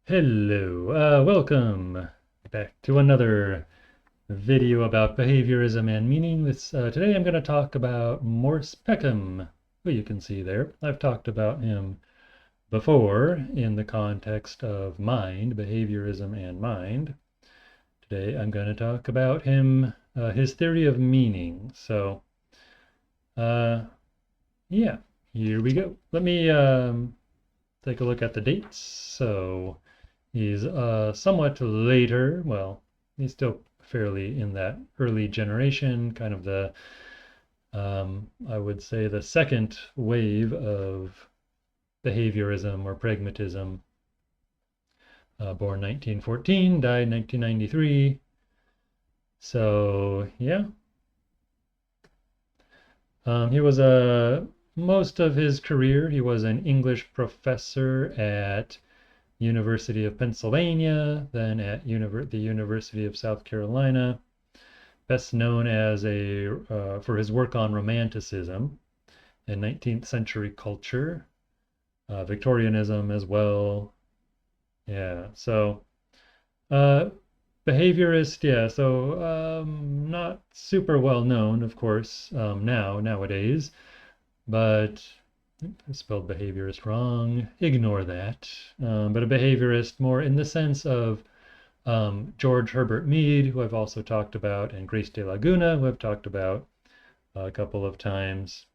Hello, welcome back to another video about behaviorism and meaning. Today I'm going to talk about Morse Peckham, who you can see there. I've talked about him before in the context of mind, behaviorism and mind. Today I'm going to talk about him, his theory of meaning. So, yeah, here we go. Let me take a look at the dates. So he's somewhat later, well, he's still fairly in that early generation, kind of the, I would say the second wave of behaviorism or pragmatism. Born 1914, died 1993. So yeah, he was most of his career he was an English professor at University of Pennsylvania, then at the University of South Carolina. Best known as for his work on Romanticism and 19th century culture, Victorianism as well. Yeah, so behaviorist, yeah, so not super well known, of course, nowadays, but I spelled behaviorist wrong. Ignore that. But a behaviorist more in the sense of George Herbert Mead, who I've also talked about, and Grace de Laguna, who I've talked about a couple of times.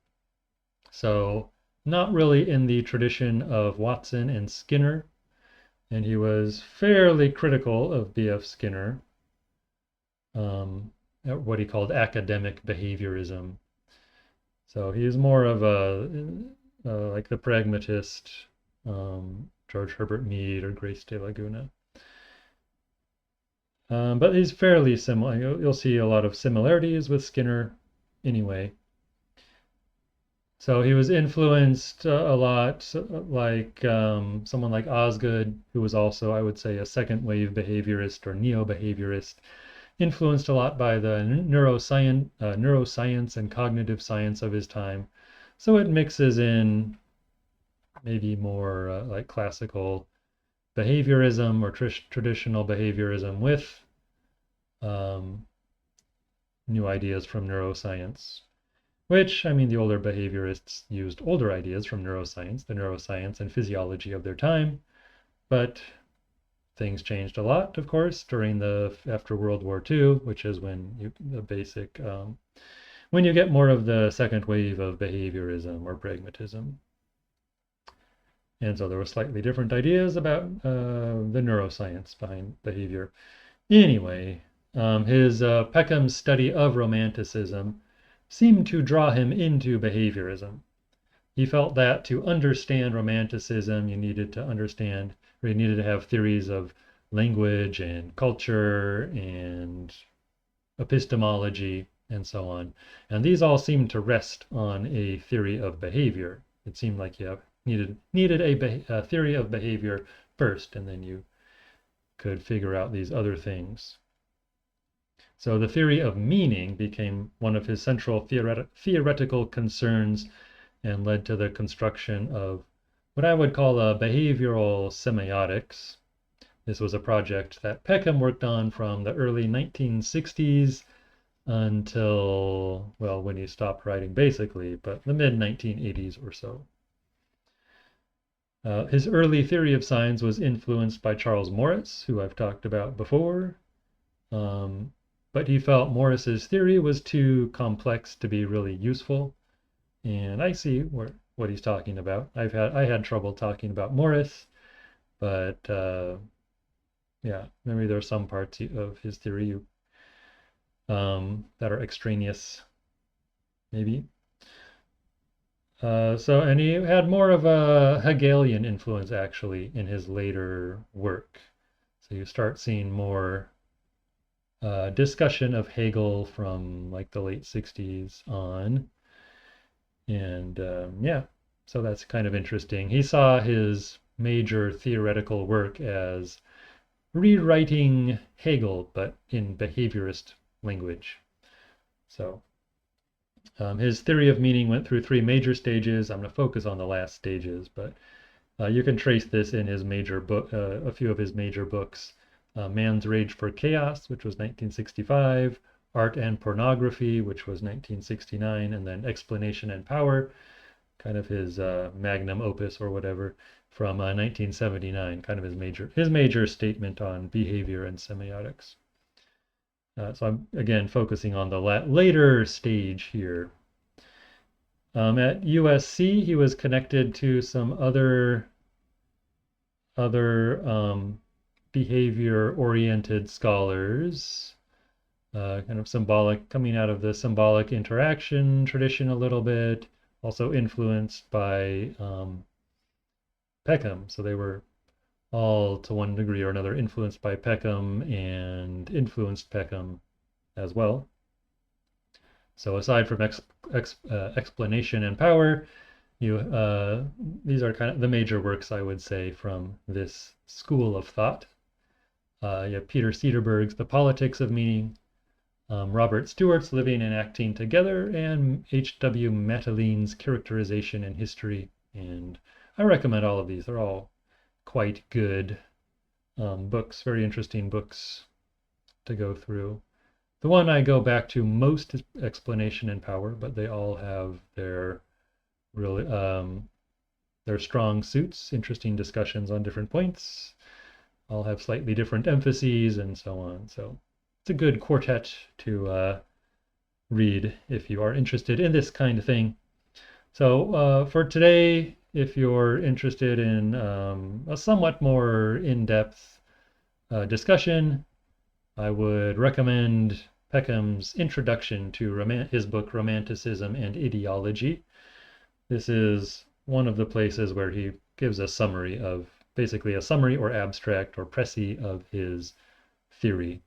So not really in the tradition of Watson and Skinner, and he was fairly critical of B.F. Skinner, at what he called academic behaviorism. So he's more of like the pragmatist, George Herbert Mead or Grace de Laguna. But he's fairly similar. You'll see a lot of similarities with Skinner anyway. So he was influenced a lot, like someone like Osgood, who was also, I would say, a second wave behaviorist or neo-behaviorist, influenced a lot by the neuroscience and cognitive science of his time. So it mixes in maybe more like classical behaviorism or traditional behaviorism with new ideas from neuroscience. Which, I mean, the older behaviorists used older ideas from neuroscience, the neuroscience and physiology of their time, but things changed a lot, of course, after World War II, which is when when you get more of the second wave of behaviorism or pragmatism. And so there were slightly different ideas about the neuroscience behind behavior. Anyway, his Peckham's study of Romanticism seemed to draw him into behaviorism. He felt that to understand Romanticism, you needed to have theories of language and culture and epistemology and so on. And these all seemed to rest on a theory of behavior. It seemed like you needed a theory of behavior first, and then you could figure out these other things. So the theory of meaning became one of his central theoretical concerns and led to the construction of what I would call a behavioral semiotics. This was a project that Peckham worked on from the early 1960s until, well, when he stopped writing basically, but the mid-1980s or so. His early theory of signs was influenced by Charles Morris, who I've talked about before. But he felt Morris's theory was too complex to be really useful. And I see what he's talking about. I had trouble talking about Morris, but yeah, maybe there are some parts of his theory that are extraneous, maybe. And he had more of a Hegelian influence actually in his later work. So you start seeing more discussion of Hegel from like the late 60s on. And yeah, so that's kind of interesting. He saw his major theoretical work as rewriting Hegel, but in behaviorist language. So His theory of meaning went through 3 major stages. I'm going to focus on the last stages, but you can trace this in his major book, a few of his major books. Man's Rage for Chaos, which was 1965, Art and Pornography, which was 1969, and then Explanation and Power, kind of his magnum opus or whatever, from 1979, kind of his major statement on behavior and semiotics. So I'm again focusing on the later stage here. At USC, he was connected to some other behavior-oriented scholars, kind of symbolic, coming out of the symbolic interaction tradition a little bit, also influenced by Peckham. So they were all, to one degree or another, influenced by Peckham and influenced Peckham as well. So aside from Explanation and Power, these are kind of the major works, I would say, from this school of thought. You have Peter Cederberg's The Politics of Meaning, Robert Stewart's Living and Acting Together, and H.W. Mateline's Characterization and History. And I recommend all of these. They're all quite good books, very interesting books to go through. The one I go back to most is Explanation and Power, but they all have their really their strong suits, interesting discussions on different points, all have slightly different emphases and so on. So it's a good quartet to read if you are interested in this kind of thing. So for today, if you're interested in a somewhat more in-depth discussion, I would recommend Peckham's introduction to his book Romanticism and Ideology. This is one of the places where he gives a summary of, basically a summary or abstract or précis of his theory.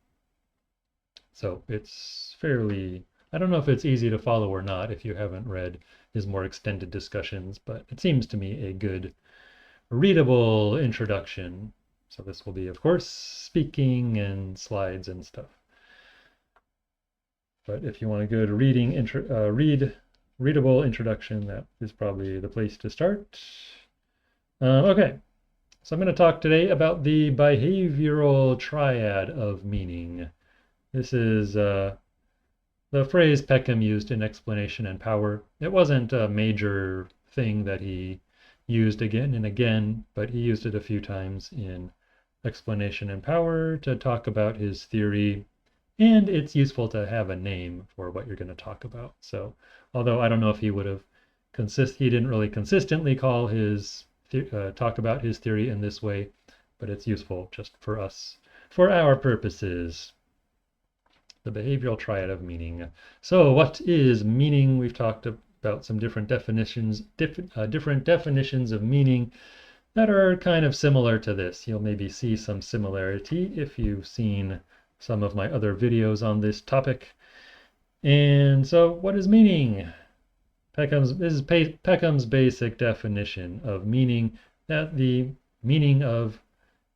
So it's fairly, I don't know if it's easy to follow or not if you haven't read his more extended discussions, but it seems to me a good readable introduction. So this will be, of course, speaking and slides and stuff. But if you want a good readable introduction, that is probably the place to start. Okay, so I'm going to talk today about the behavioral triad of meaning. This is the phrase Peckham used in Explanation and Power. It wasn't a major thing that he used again and again, but he used it a few times in Explanation and Power to talk about his theory, and it's useful to have a name for what you're going to talk about. So although I don't know if he would have he didn't really consistently call his talk about his theory in this way, but it's useful just for us, for our purposes. The behavioral triad of meaning. So what is meaning? We've talked about some different definitions of meaning that are kind of similar to this. You'll maybe see some similarity if you've seen some of my other videos on this topic. And so what is meaning? This is Peckham's basic definition of meaning, that the meaning of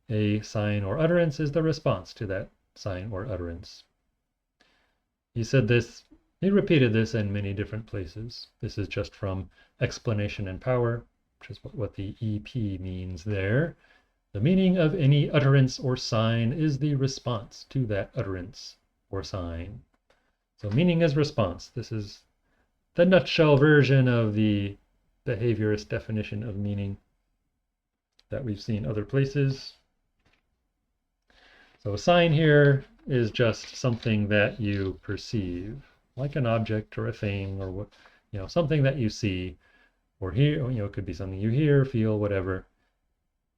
a sign or utterance is the response to that sign or utterance. He said this, he repeated this in many different places. This is just from Explanation and Power, which is what the EP means there. The meaning of any utterance or sign is the response to that utterance or sign. So meaning is response. This is the nutshell version of the behaviorist definition of meaning that we've seen other places. So a sign here is just something that you perceive, like an object or a thing or what, something that you see or hear. It could be something you hear, feel, whatever.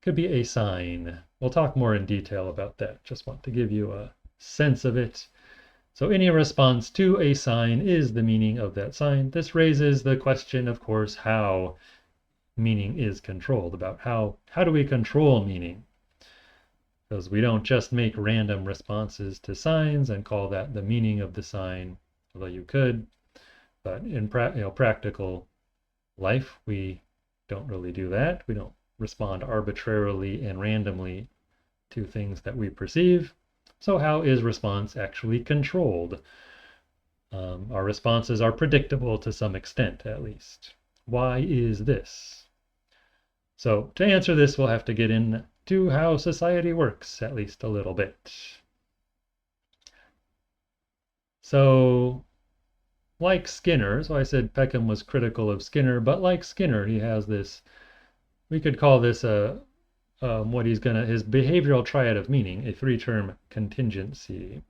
Could be a sign. We'll talk more in detail about that. Just want to give you a sense of it. So any response to a sign is the meaning of that sign. This raises the question, of course, how meaning is controlled, about how do we control meaning? Because we don't just make random responses to signs and call that the meaning of the sign, although you could. But in practical life, we don't really do that. We don't respond arbitrarily and randomly to things that we perceive. So how is response actually controlled? Our responses are predictable to some extent, at least. Why is this? So to answer this, we'll have to get into how society works, at least a little bit. So, like Skinner, so I said Peckham was critical of Skinner, but like Skinner, he has this, we could call this his behavioral triad of meaning, a three-term contingency.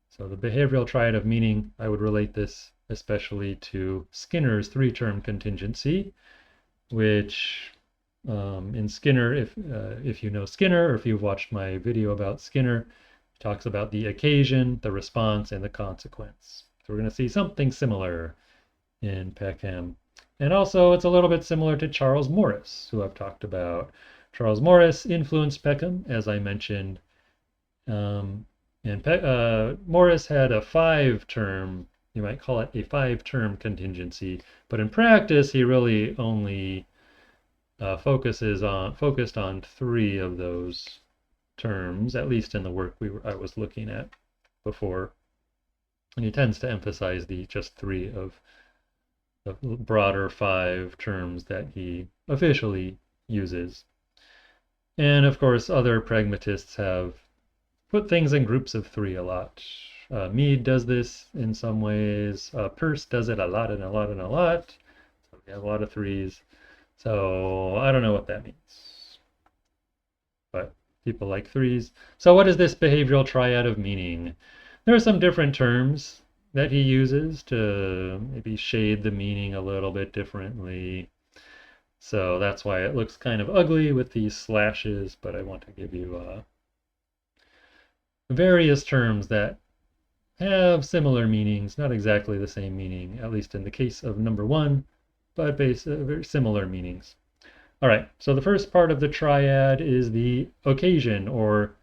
So the behavioral triad of meaning, I would relate this especially to Skinner's three-term contingency, which in Skinner, if you know Skinner, or if you've watched my video about Skinner, it talks about the occasion, the response, and the consequence. So we're going to see something similar in Peckham. And also, it's a little bit similar to Charles Morris, who I've talked about. Charles Morris influenced Peckham, as I mentioned. Morris had a five-term, you might call it a five-term contingency, but in practice, he really only focused on three of those terms, at least in the work I was looking at before. And he tends to emphasize just three of the broader five terms that he officially uses. And of course, other pragmatists have put things in groups of three a lot. Mead does this in some ways. Peirce does it a lot and a lot and a lot. So we have a lot of threes. So I don't know what that means. But people like threes. So what is this behavioral triad of meaning? There are some different terms that he uses to maybe shade the meaning a little bit differently. So that's why it looks kind of ugly with these slashes, but I want to give you various terms that have similar meanings, not exactly the same meaning, at least in the case of number one, but very similar meanings. All right, so the first part of the triad is the occasion, or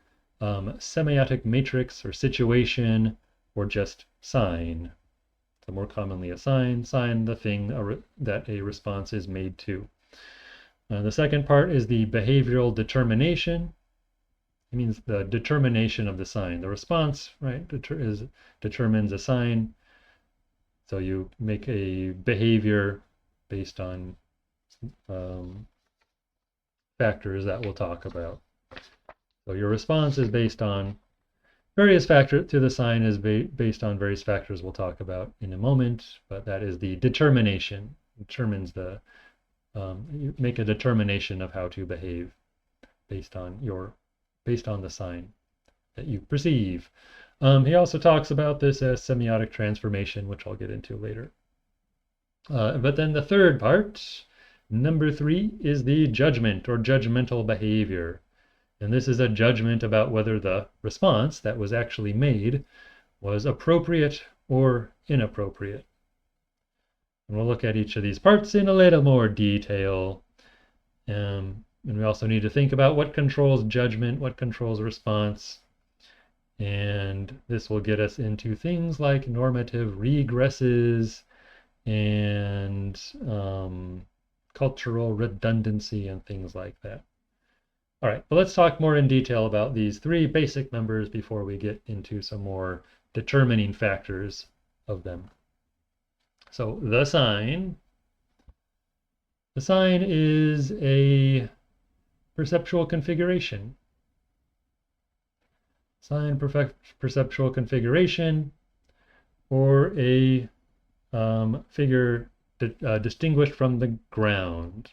semiotic matrix, or situation, or just sign. So more commonly a sign, the thing that a response is made to. The second part is the behavioral determination. It means the determination of the sign. The response, right, determines a sign. So you make a behavior based on factors that we'll talk about. So your response is based on various factors, to the sign is based on various factors we'll talk about in a moment, but that is the determination. Determines you make a determination of how to behave based on the sign that you perceive. He also talks about this as semiotic transformation, which I'll get into later. But then the third part, number three, is the judgment or judgmental behavior. And this is a judgment about whether the response that was actually made was appropriate or inappropriate. And we'll look at each of these parts in a little more detail. And we also need to think about what controls judgment, what controls response. And this will get us into things like normative regresses and cultural redundancy and things like that. All right, but let's talk more in detail about these three basic numbers before we get into some more determining factors of them. So the sign is a perceptual configuration. Sign perceptual configuration, or a figure distinguished from the ground,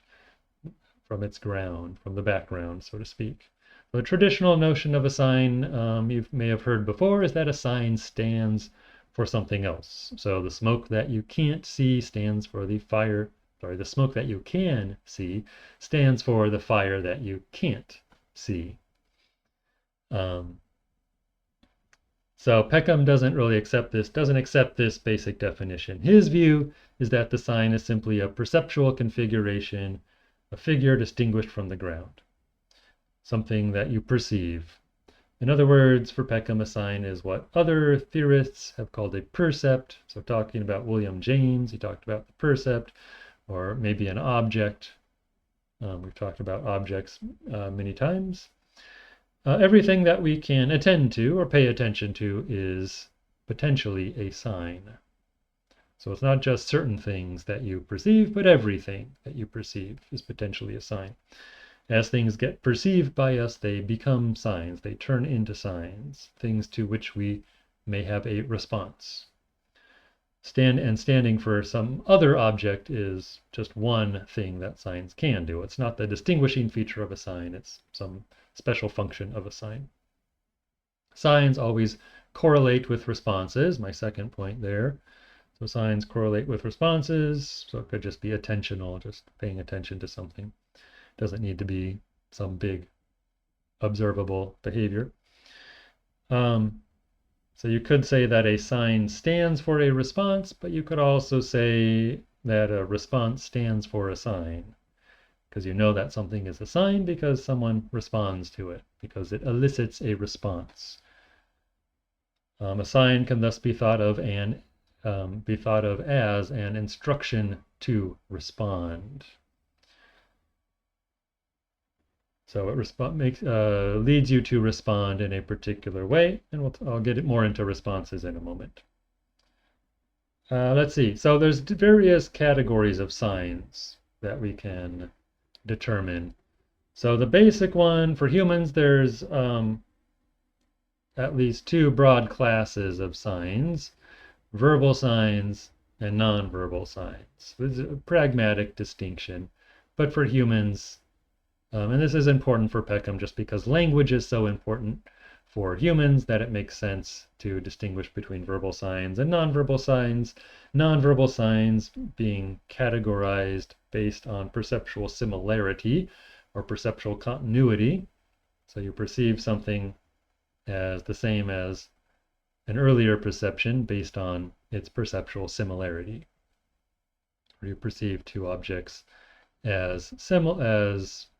from the background, so to speak. The traditional notion of a sign you may have heard before is that a sign stands for something else. So the smoke that you can't see stands for the fire. Sorry, the smoke that you can see stands for the fire that you can't see. So Peckham doesn't accept this basic definition. His view is that the sign is simply a perceptual configuration, a figure distinguished from the ground, something that you perceive. In other words, for Peckham, a sign is what other theorists have called a percept. So talking about William James, he talked about the percept, or maybe an object. We've talked about objects many times. Everything that we can attend to or pay attention to is potentially a sign. So it's not just certain things that you perceive, but everything that you perceive is potentially a sign. As things get perceived by us, they become signs. They turn into signs, things to which we may have a response. Standing for some other object is just one thing that signs can do. It's not the distinguishing feature of a sign. It's some special function of a sign. Signs always correlate with responses, my second point there. So signs correlate with responses, so it could just be attentional, just paying attention to something. It doesn't need to be some big observable behavior. So you could say that a sign stands for a response, but you could also say that a response stands for a sign, because you know that something is a sign because someone responds to it, because it elicits a response. A sign can thus be thought of as an instruction to respond. So it leads you to respond in a particular way, and I'll get more into responses in a moment. Let's see. So there's various categories of signs that we can determine. So the basic one for humans, there's at least two broad classes of signs: verbal signs and nonverbal signs. This is a pragmatic distinction, but for humans, and this is important for Peckham just because language is so important for humans that it makes sense to distinguish between verbal signs and nonverbal signs. Nonverbal signs being categorized based on perceptual similarity or perceptual continuity. So you perceive something as the same as an earlier perception based on its perceptual similarity. Or you perceive two objects as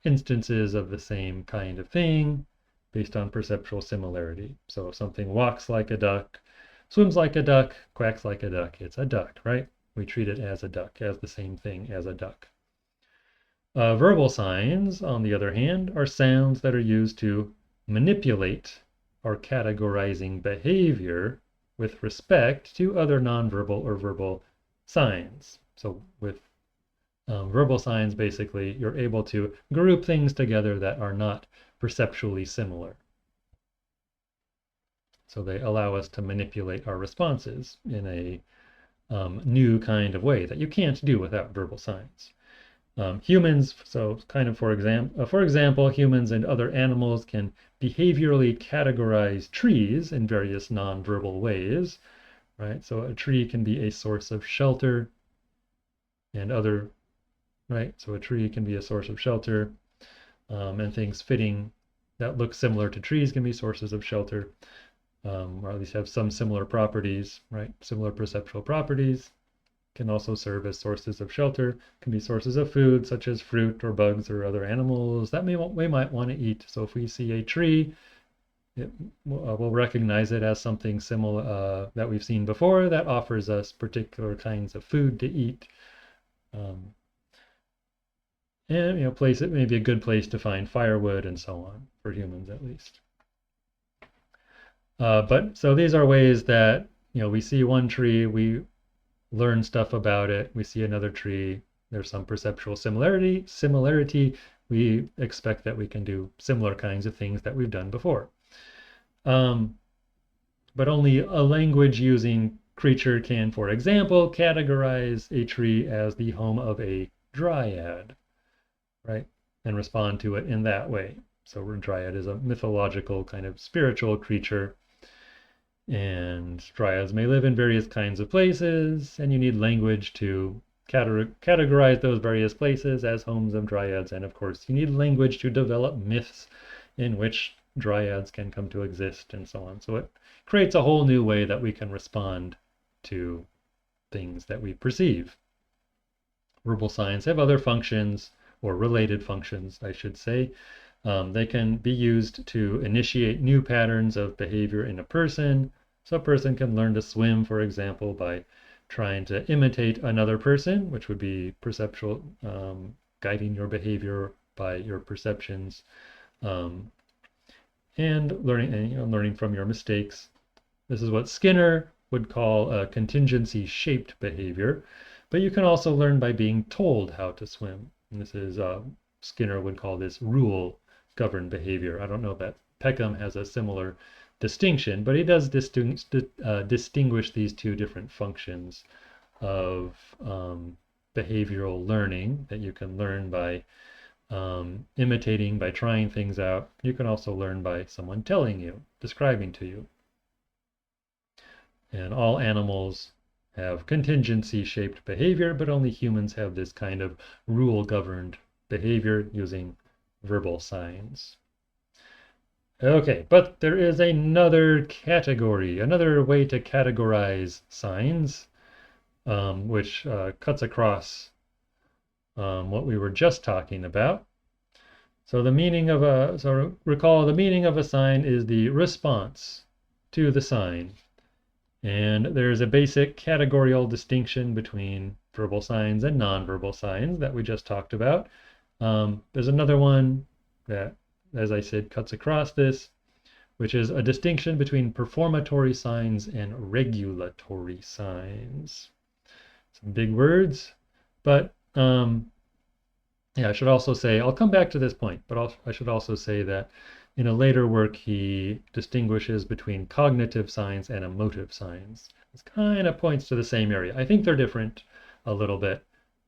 instances of the same kind of thing based on perceptual similarity. So if something walks like a duck, swims like a duck, quacks like a duck, it's a duck, right? We treat it as a duck, as the same thing as a duck. Verbal signs, on the other hand, are sounds that are used to manipulate our categorizing behavior with respect to other nonverbal or verbal signs. So with verbal signs, basically, you're able to group things together that are not perceptually similar. So they allow us to manipulate our responses in a new kind of way that you can't do without verbal signs. Humans, so kind of for example, humans and other animals can behaviorally categorize trees in various nonverbal ways, right? So a tree can be a source of shelter and other, right? So a tree can be a source of shelter, and things fitting that look similar to trees can be sources of shelter, or at least have some similar properties, right? Similar perceptual properties can also serve as sources of shelter, can be sources of food, such as fruit or bugs or other animals that we might want to eat. So if we see a tree, we'll recognize it as something similar that we've seen before that offers us particular kinds of food to eat. And it may be a good place to find firewood and so on, for humans at least. But so these are ways that we see one tree, we learn stuff about it. We see another tree, there's some perceptual similarity. We expect that we can do similar kinds of things that we've done before. But only a language using creature can, for example, categorize a tree as the home of a dryad, right? And respond to it in that way. So a dryad is a mythological kind of spiritual creature. And dryads may live in various kinds of places, and you need language to categorize those various places as homes of dryads. And of course, you need language to develop myths in which dryads can come to exist and so on. So it creates a whole new way that we can respond to things that we perceive. Verbal signs have other functions, or related functions, I should say. They can be used to initiate new patterns of behavior in a person. So a person can learn to swim, for example, by trying to imitate another person, which would be perceptual, guiding your behavior by your perceptions, and learning from your mistakes. This is what Skinner would call a contingency-shaped behavior, but you can also learn by being told how to swim. And this is, Skinner would call this rule-governed behavior. I don't know if Peckham has a similar distinction, but he does distinguish these two different functions of behavioral learning that you can learn by imitating, by trying things out. You can also learn by someone telling you, describing to you. And all animals have contingency-shaped behavior, but only humans have this kind of rule-governed behavior using verbal signs. Okay, but there is another category, another way to categorize signs, which cuts across what we were just talking about. So recall the meaning of a sign is the response to the sign. And there's a basic categorical distinction between verbal signs and nonverbal signs that we just talked about. There's another one that, as I said, cuts across this, which is a distinction between performatory signs and regulatory signs. Some big words, but yeah, I should also say, I'll come back to this point, but I should also say that in a later work, he distinguishes between cognitive signs and emotive signs. This kind of points to the same area. I think they're different a little bit,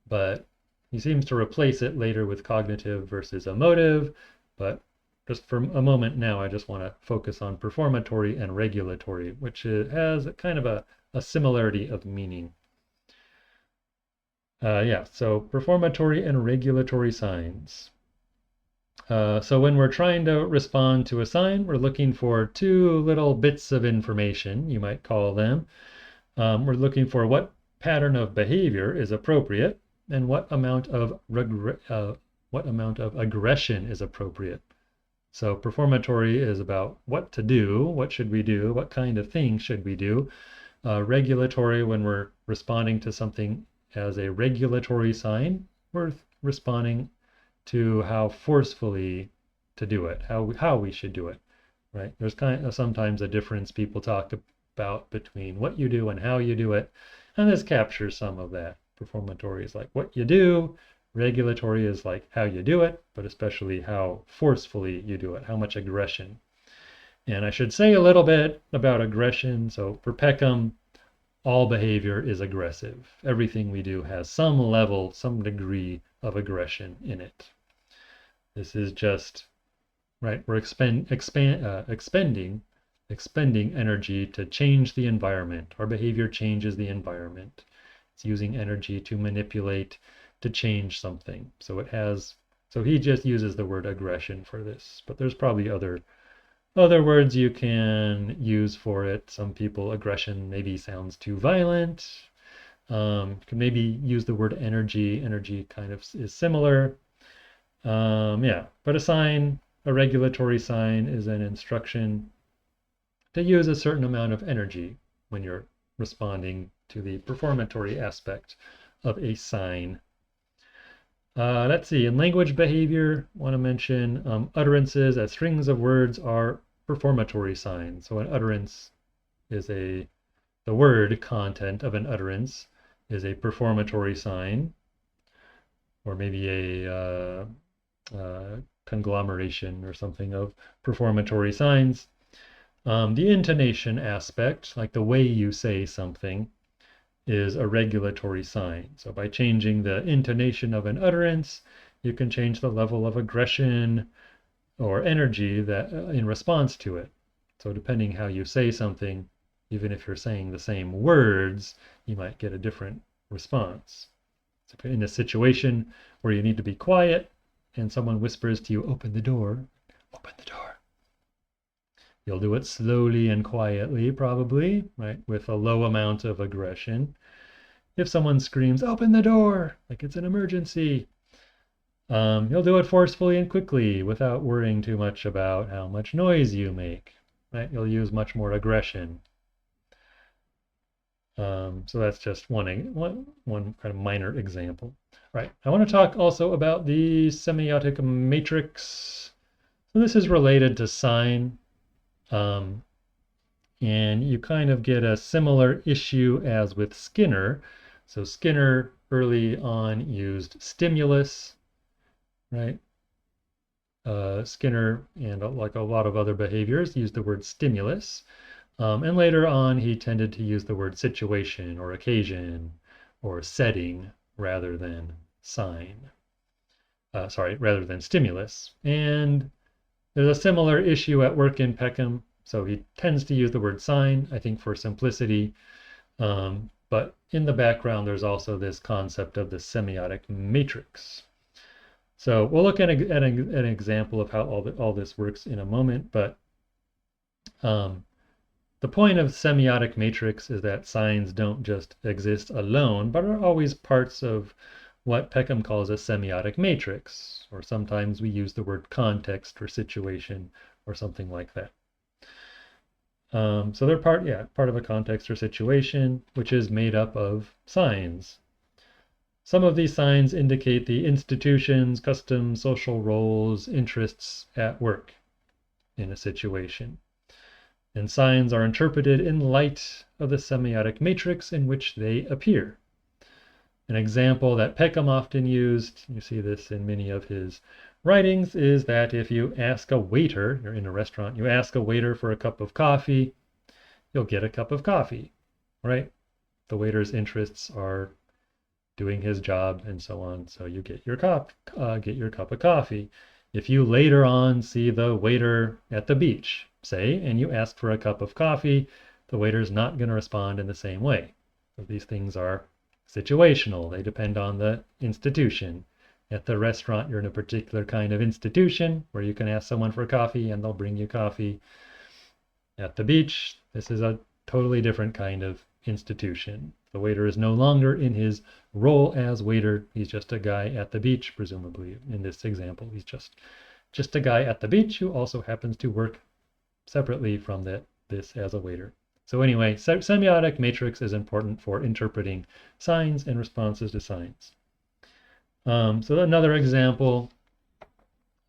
but he seems to replace it later with cognitive versus emotive. But just for a moment now, I just want to focus on performatory and regulatory, which has kind of a similarity of meaning. Yeah, so performatory and regulatory signs. So when we're trying to respond to a sign, we're looking for two little bits of information, you might call them. We're looking for what pattern of behavior is appropriate and what amount of aggression is appropriate. So performatory is about what to do, what should we do, what kind of thing should we do. Regulatory, when we're responding to something as a regulatory sign, we're responding to how forcefully to do it, how we should do it, right? There's kind of sometimes a difference people talk about between what you do and how you do it, and this captures some of that. Performatory is like what you do, regulatory is like how you do it, but especially how forcefully you do it, how much aggression. And I should say a little bit about aggression. So for Peckham, all behavior is aggressive. Everything we do has some level, some degree of aggression in it. This is just, right, we're expending energy to change the environment. Our behavior changes the environment. It's using energy to manipulate, to change something. So he just uses the word aggression for this, but there's probably other words you can use for it. Some people, aggression maybe sounds too violent. Can maybe use the word energy. Energy kind of is similar. Yeah, but a regulatory sign is an instruction to use a certain amount of energy when you're responding to the performatory aspect of a sign. Let's see, in language behavior, I want to mention utterances as strings of words are performatory signs. So an utterance is the word content of an utterance is a performatory sign, or maybe a conglomeration or something of performatory signs. The intonation aspect, like the way you say something, is a regulatory sign. So by changing the intonation of an utterance, you can change the level of aggression or energy that in response to it. So depending how you say something, even if you're saying the same words, you might get a different response. So in a situation where you need to be quiet and someone whispers to you, open the door, you'll do it slowly and quietly, probably, right, with a low amount of aggression. If someone screams, open the door, like it's an emergency, you'll do it forcefully and quickly without worrying too much about how much noise you make, right? You'll use much more aggression. So that's just one kind of minor example. Right, I want to talk also about the semiotic matrix. So this is related to sign. And you kind of get a similar issue as with Skinner. So Skinner early on used stimulus, right? Skinner and like a lot of other behaviors used the word stimulus. And later on, he tended to use the word situation or occasion or setting rather than sign. Rather than stimulus. And there's a similar issue at work in Peckham. So he tends to use the word sign, I think, for simplicity. But in the background, there's also this concept of the semiotic matrix. So we'll look at an example of how all this works in a moment. But the point of semiotic matrix is that signs don't just exist alone, but are always parts of what Peckham calls a semiotic matrix, or sometimes we use the word context or situation or something like that. So they're part of a context or situation, which is made up of signs. Some of these signs indicate the institutions, customs, social roles, interests at work in a situation. And signs are interpreted in light of the semiotic matrix in which they appear. An example that Peckham often used, you see this in many of his writings, is that if you ask a waiter, you're in a restaurant, you ask a waiter for a cup of coffee, you'll get a cup of coffee, right? The waiter's interests are doing his job and so on, so you get your cup of coffee. If you later on see the waiter at the beach, say, and you ask for a cup of coffee, the waiter's not going to respond in the same way. So these things are situational. They depend on the institution. At the restaurant, you're in a particular kind of institution where you can ask someone for coffee and they'll bring you coffee. At the beach, this is a totally different kind of institution. The waiter is no longer in his role as waiter. He's just a guy at the beach, presumably. In this example, he's just a guy at the beach who also happens to work separately from this as a waiter. So anyway, semiotic matrix is important for interpreting signs and responses to signs. So another example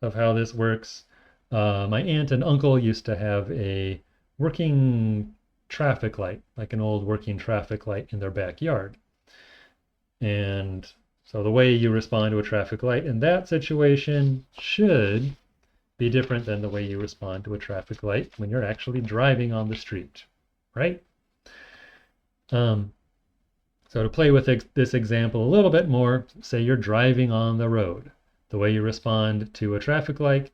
of how this works, my aunt and uncle used to have a working traffic light, like an old working traffic light in their backyard. And so the way you respond to a traffic light in that situation should be different than the way you respond to a traffic light when you're actually driving on the street, right? So to play with this example a little bit more, say you're driving on the road. The way you respond to a traffic light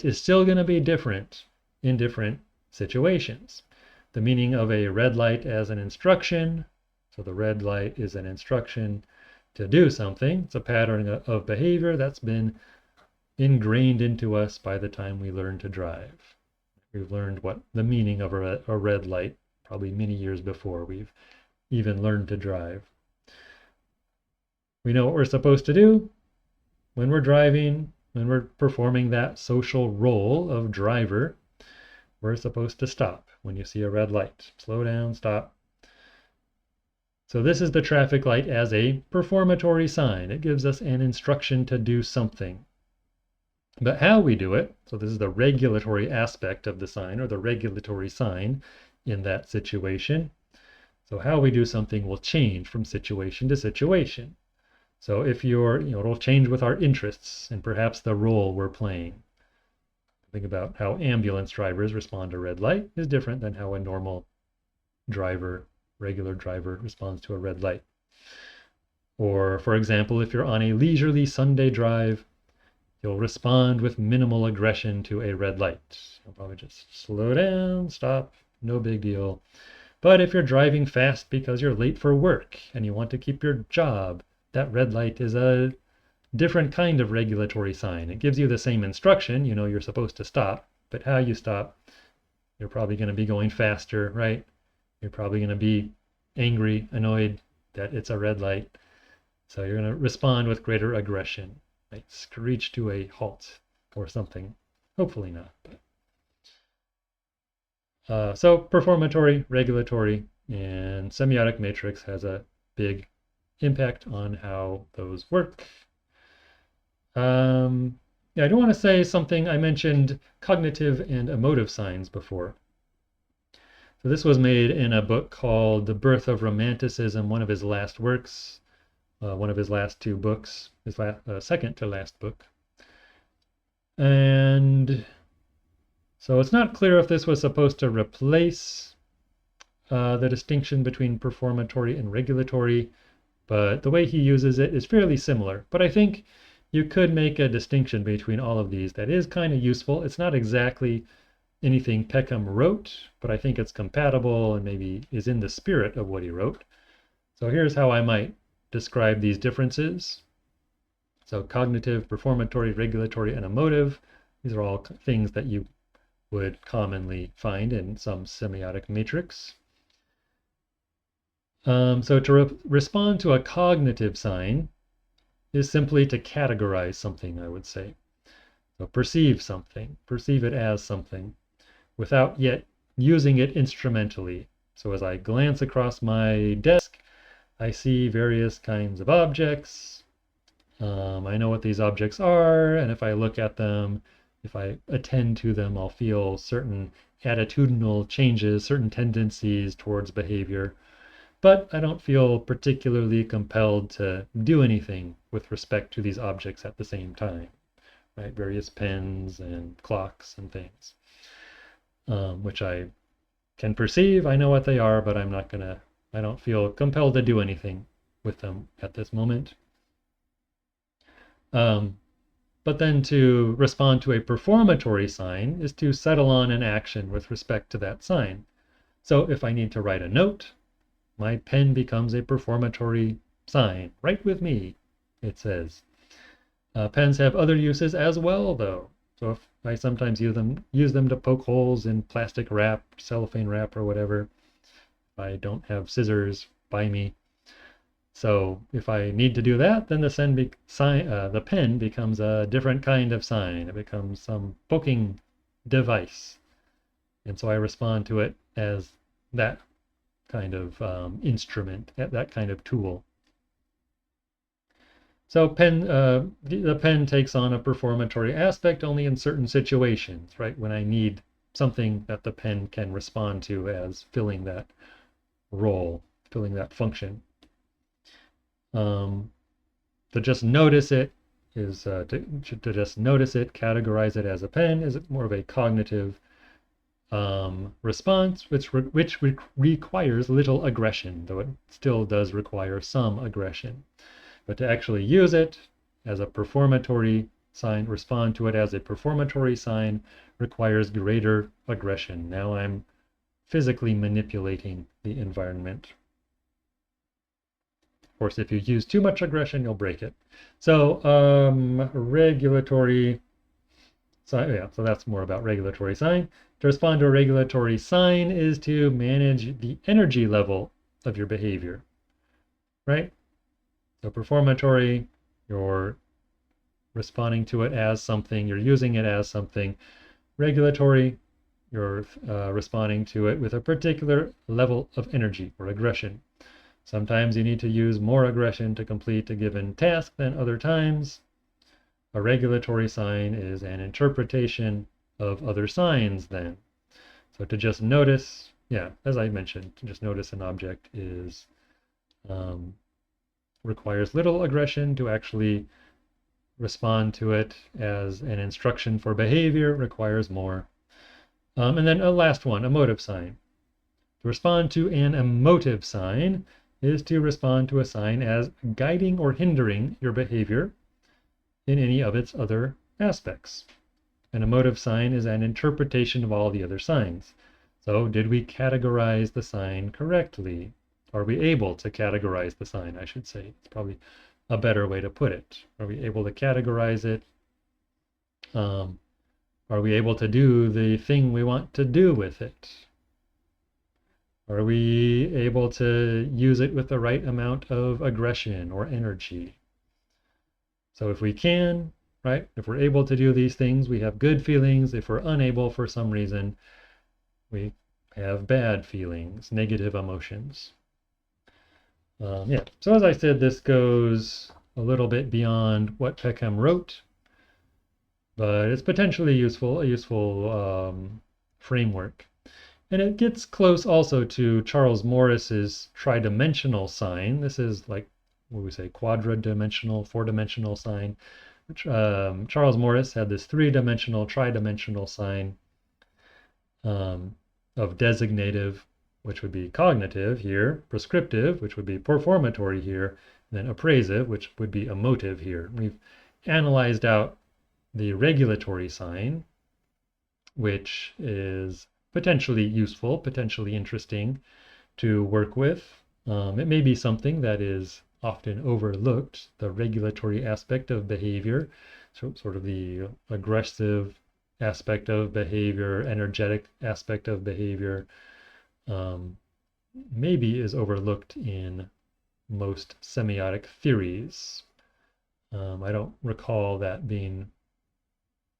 is still going to be different in different situations. The meaning of a red light as an instruction, so the red light is an instruction to do something. It's a pattern of behavior that's been ingrained into us by the time we learn to drive. We've learned what the meaning of a red light probably many years before we've even learned to drive. We know what we're supposed to do when we're driving, when we're performing that social role of driver. We're supposed to stop when you see a red light. Slow down, stop. So this is the traffic light as a performatory sign. It gives us an instruction to do something. But how we do it, so this is the regulatory aspect of the sign, or the regulatory sign in that situation. So how we do something will change from situation to situation. So if it'll change with our interests and perhaps the role we're playing. Think about how ambulance drivers respond to red light is different than how a normal driver, regular driver, responds to a red light. Or, for example, if you're on a leisurely Sunday drive, you'll respond with minimal aggression to a red light. You'll probably just slow down, stop, no big deal. But if you're driving fast because you're late for work and you want to keep your job, that red light is a different kind of regulatory sign. It gives you the same instruction, you're supposed to stop, but how you stop, you're probably going to be going faster, right? You're probably going to be angry, annoyed that it's a red light. So you're going to respond with greater aggression, right? Screech to a halt or something. Hopefully not. So performatory, regulatory, and semiotic matrix has a big impact on how those work. I do want to say something. I mentioned cognitive and emotive signs before. So this was made in a book called The Birth of Romanticism, one of his last works, one of his last two books, his second to last book. And so it's not clear if this was supposed to replace the distinction between performatory and regulatory, but the way he uses it is fairly similar. But I think you could make a distinction between all of these that is kind of useful. It's not exactly anything Peckham wrote, but I think it's compatible and maybe is in the spirit of what he wrote. So here's how I might describe these differences. So cognitive, performatory, regulatory, and emotive. These are all things that you would commonly find in some semiotic matrix. So to respond to a cognitive sign is simply to categorize something, I would say. So perceive something, perceive it as something, without yet using it instrumentally. So as I glance across my desk, I see various kinds of objects. I know what these objects are, and if I look at them, if I attend to them, I'll feel certain attitudinal changes, certain tendencies towards behavior. But I don't feel particularly compelled to do anything with respect to these objects at the same time, right? Various pens and clocks and things, which I can perceive. I know what they are, but I don't feel compelled to do anything with them at this moment. But then to respond to a performatory sign is to settle on an action with respect to that sign. So if I need to write a note, my pen becomes a performatory sign. Write with me, it says. Pens have other uses as well, though. So if I sometimes use them to poke holes in plastic wrap, cellophane wrap, or whatever, if I don't have scissors by me. So if I need to do that, then the pen becomes a different kind of sign. It becomes some poking device. And so I respond to it as that kind of instrument, that kind of tool. So the pen takes on a performatory aspect only in certain situations, right? When I need something that the pen can respond to as filling that role, filling that function. To just notice it is to just notice it, categorize it as a pen is more of a cognitive response, which requires little aggression, though it still does require some aggression. But to actually use it as a performatory sign, respond to it as a performatory sign, requires greater aggression. Now I'm physically manipulating the environment. Of course, if you use too much aggression, you'll break it. So regulatory sign, yeah, so that's more about regulatory sign. To respond to a regulatory sign is to manage the energy level of your behavior, right? So performatory, you're responding to it as something, you're using it as something. Regulatory, you're responding to it with a particular level of energy or aggression. Sometimes you need to use more aggression to complete a given task than other times. A regulatory sign is an interpretation of other signs then. So to just notice, yeah, as I mentioned, to just notice an object is requires little aggression. To actually respond to it as an instruction for behavior requires more. And then a last one, emotive sign. To respond to an emotive sign is to respond to a sign as guiding or hindering your behavior in any of its other aspects. An emotive sign is an interpretation of all the other signs. So did we categorize the sign correctly? Are we able to categorize the sign, I should say? It's probably a better way to put it. Are we able to categorize it? Are we able to do the thing we want to do with it? Are we able to use it with the right amount of aggression or energy? So if we can, right, if we're able to do these things, we have good feelings. If we're unable for some reason, we have bad feelings, negative emotions. Yeah, so as I said, this goes a little bit beyond what Peckham wrote, but it's potentially a useful framework. And it gets close also to Charles Morris's tridimensional sign. This is like, what we say, quadridimensional, four-dimensional sign. Which, Charles Morris had this three-dimensional, tridimensional sign of designative, which would be cognitive here, prescriptive, which would be performatory here, and then appraisive, which would be emotive here. We've analyzed out the regulatory sign, which is potentially useful, potentially interesting to work with. It may be something that is often overlooked, the regulatory aspect of behavior, so sort of the aggressive aspect of behavior, energetic aspect of behavior, maybe is overlooked in most semiotic theories. I don't recall that being,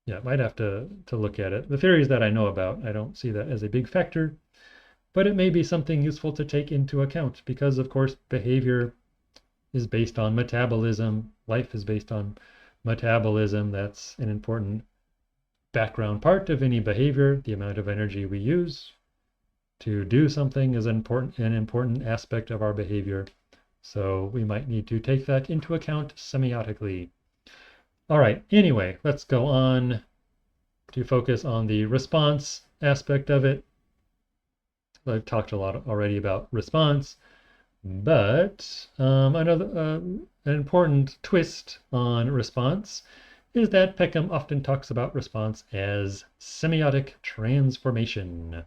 yeah, might have to look at it. The theories that I know about, I don't see that as a big factor, but it may be something useful to take into account because, of course, behavior is based on metabolism. Life is based on metabolism. That's an important background part of any behavior. The amount of energy we use to do something is an important aspect of our behavior. So we might need to take that into account semiotically. All right, anyway, let's go on to focus on the response aspect of it. I've talked a lot already about response, but another an important twist on response is that Peckham often talks about response as semiotic transformation.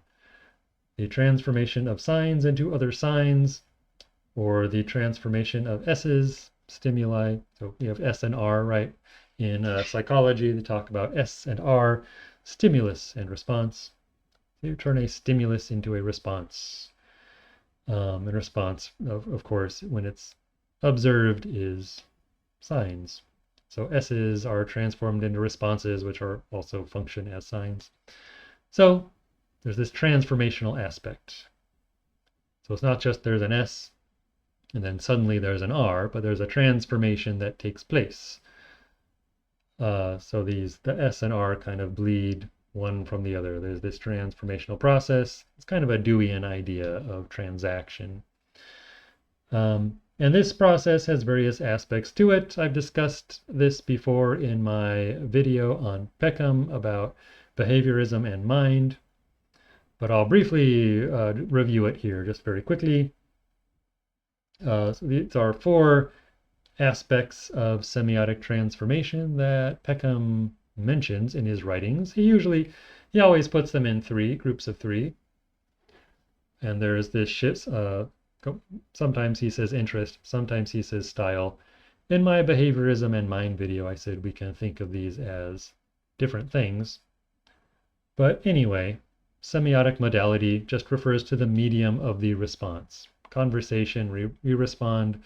The transformation of signs into other signs, or the transformation of S's, stimuli. So we have S and R, right? In psychology, they talk about S and R, stimulus and response. So you turn a stimulus into a response. And response, of course, when it's observed, is signs. So S's are transformed into responses, which are also function as signs. So there's this transformational aspect. So it's not just there's an S and then suddenly there's an R, but there's a transformation that takes place. So the S and R kind of bleed one from the other. There's this transformational process. It's kind of a Deweyan idea of transaction. And this process has various aspects to it. I've discussed this before in my video on Peckham about behaviorism and mind, but I'll briefly review it here just very quickly. So these are four aspects of semiotic transformation that Peckham mentions in his writings. He always puts them in three groups of three. And there's this shift. Sometimes he says interest, sometimes he says style. In my behaviorism and mind video, I said we can think of these as different things. But anyway, semiotic modality just refers to the medium of the response. Conversation, we respond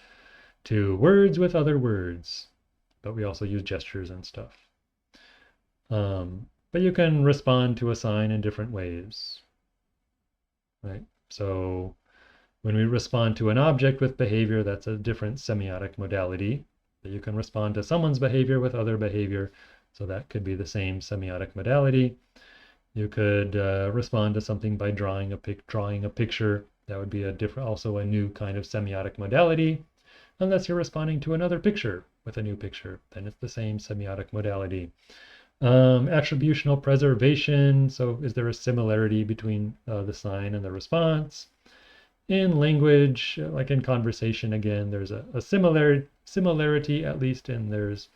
to words with other words, but we also use gestures and stuff. But you can respond to a sign in different ways, right? So when we respond to an object with behavior, that's a different semiotic modality. But you can respond to someone's behavior with other behavior, so that could be the same semiotic modality. You could respond to something by drawing a picture. That would be also a new kind of semiotic modality. Unless you're responding to another picture with a new picture, then it's the same semiotic modality. Attributional preservation. So is there a similarity between the sign and the response? In language, like in conversation, again, there's a similarity, at least, and there's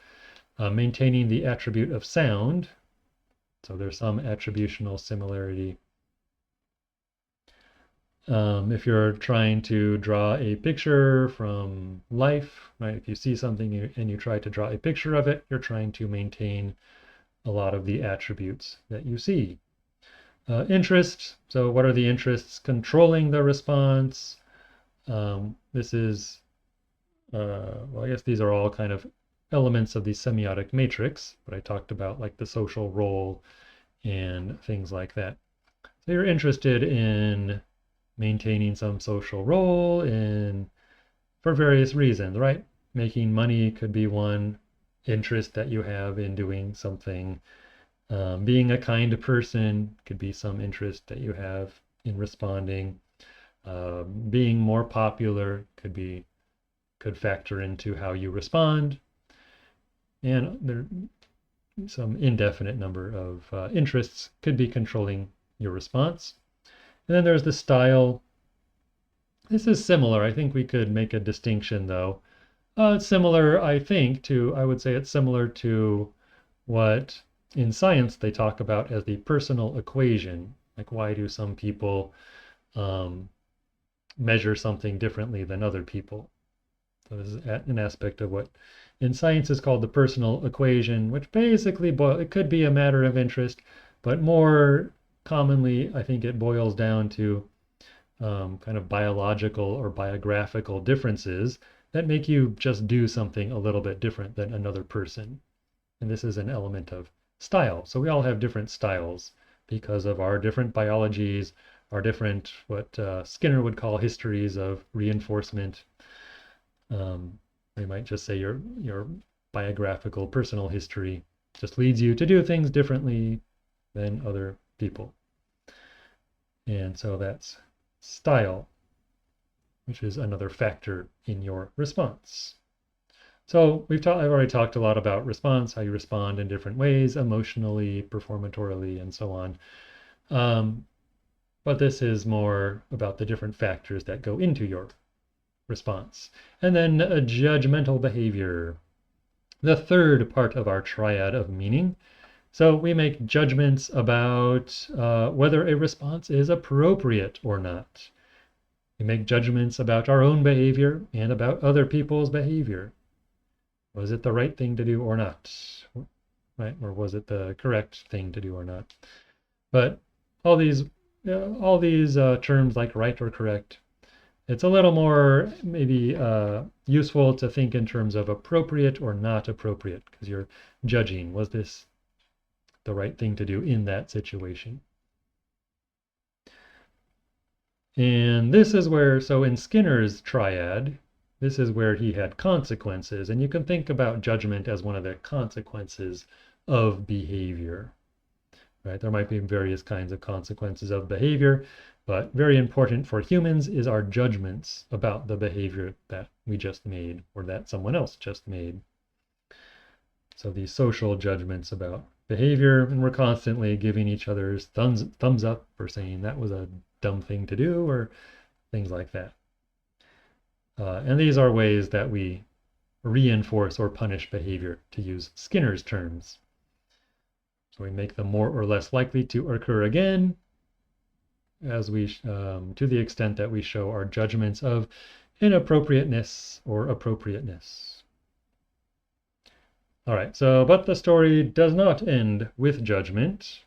maintaining the attribute of sound. So there's some attributional similarity. If you're trying to draw a picture from life, right? If you see something and you try to draw a picture of it, you're trying to maintain a lot of the attributes that you see. Interest, so what are the interests controlling the response? This is, well, I guess these are all kind of elements of the semiotic matrix, but I talked about like the social role and things like that. So you're interested in maintaining some social role for various reasons, right? Making money could be one interest that you have in doing something. Being a kind person could be some interest that you have in responding. Being more popular could factor into how you respond, and there some indefinite number of interests could be controlling your response. And then there's the style. This is similar. I think we could make a distinction though. It's similar, I think, I would say it's similar to what in science they talk about as the personal equation. Like, why do some people um, measure something differently than other people? So this is an aspect of what in science is called the personal equation, which basically it could be a matter of interest, but more commonly, I think it boils down to kind of biological or biographical differences that make you just do something a little bit different than another person. And this is an element of style. So we all have different styles because of our different biologies, our different, what Skinner would call histories of reinforcement. They might just say your biographical personal history just leads you to do things differently than other people. And so that's style, which is another factor in your response. So I've already talked a lot about response, how you respond in different ways, emotionally, performatorily, and so on. But this is more about the different factors that go into your response. And then a judgmental behavior, the third part of our triad of meaning. So we make judgments about whether a response is appropriate or not. We make judgments about our own behavior and about other people's behavior. Was it the right thing to do or not? Right? Or was it the correct thing to do or not? But all these terms like right or correct, it's a little more maybe useful to think in terms of appropriate or not appropriate, because you're judging, was this the right thing to do in that situation? And this is where, so in Skinner's triad, this is where he had consequences. And you can think about judgment as one of the consequences of behavior, right? There might be various kinds of consequences of behavior, but very important for humans is our judgments about the behavior that we just made or that someone else just made. So these social judgments about behavior, and we're constantly giving each other's thumbs up for saying that was a dumb thing to do or things like that. And these are ways that we reinforce or punish behavior, to use Skinner's terms. So we make them more or less likely to occur again, as we, to the extent that we show our judgments of inappropriateness or appropriateness. All right, so, but the story does not end with judgment.